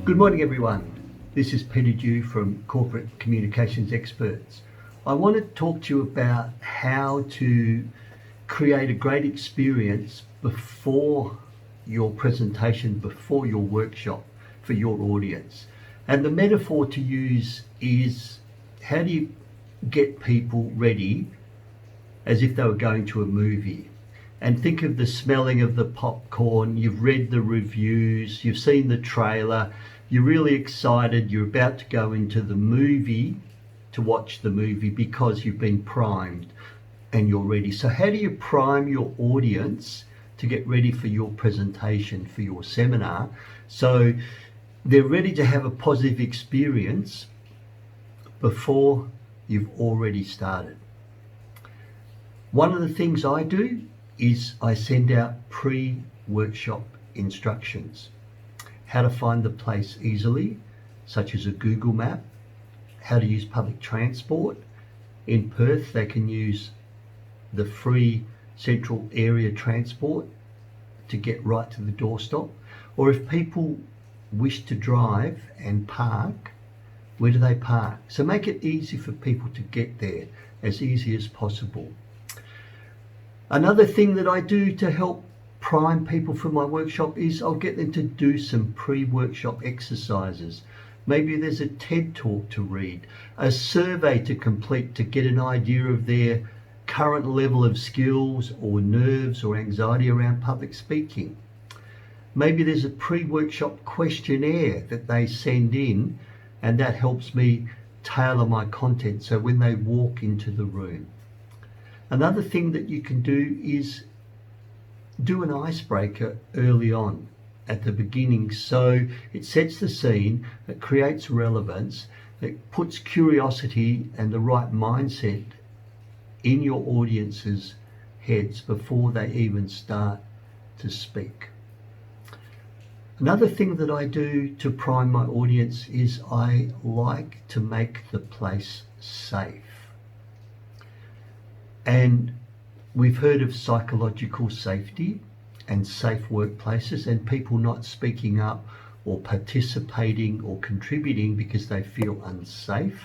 Good morning, everyone. This is Peter Dew from Corporate Communications Experts. I want to talk to you about how to create a great experience before your presentation, before your workshop for your audience. And the metaphor to use is, how do you get people ready as if they were going to a movie? And think of the smelling of the popcorn. You've read the reviews, you've seen the trailer, you're really excited, you're about to go into the movie to watch the movie because you've been primed and you're ready. So how do you prime your audience to get ready for your presentation, for your seminar, so they're ready to have a positive experience before you've already started? One of the things I do is I send out pre-workshop instructions. How to find the place easily, such as a Google map, how to use public transport. In Perth, they can use the free central area transport to get right to the doorstep. Or if people wish to drive and park, where do they park? So make it easy for people to get there, as easy as possible. Another thing that I do to help prime people for my workshop is I'll get them to do some pre-workshop exercises. Maybe there's a TED talk to read, a survey to complete to get an idea of their current level of skills or nerves or anxiety around public speaking. Maybe there's a pre-workshop questionnaire that they send in, and that helps me tailor my content so when they walk into the room. Another thing that you can do is do an icebreaker early on at the beginning, so it sets the scene, it creates relevance, it puts curiosity and the right mindset in your audience's heads before they even start to speak. Another thing that I do to prime my audience is I like to make the place safe. And we've heard of psychological safety and safe workplaces, and people not speaking up or participating or contributing because they feel unsafe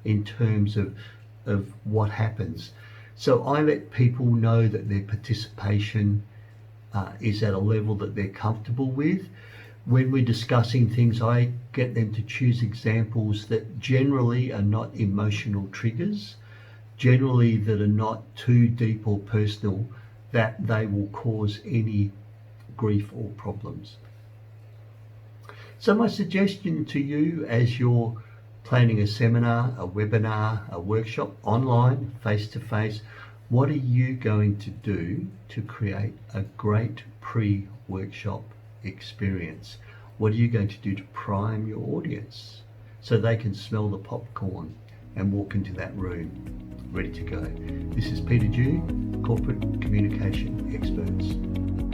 in terms of what happens. So I let people know that their participation is at a level that they're comfortable with. When we're discussing things, I get them to choose examples that generally are not emotional triggers, generally that are not too deep or personal, that they will cause any grief or problems. So my suggestion to you, as you're planning a seminar, a webinar, a workshop, online, face-to-face, what are you going to do to create a great pre-workshop experience? What are you going to do to prime your audience so they can smell the popcorn and walk into that room ready to go? This is Peter Dew, Corporate Communication Experts.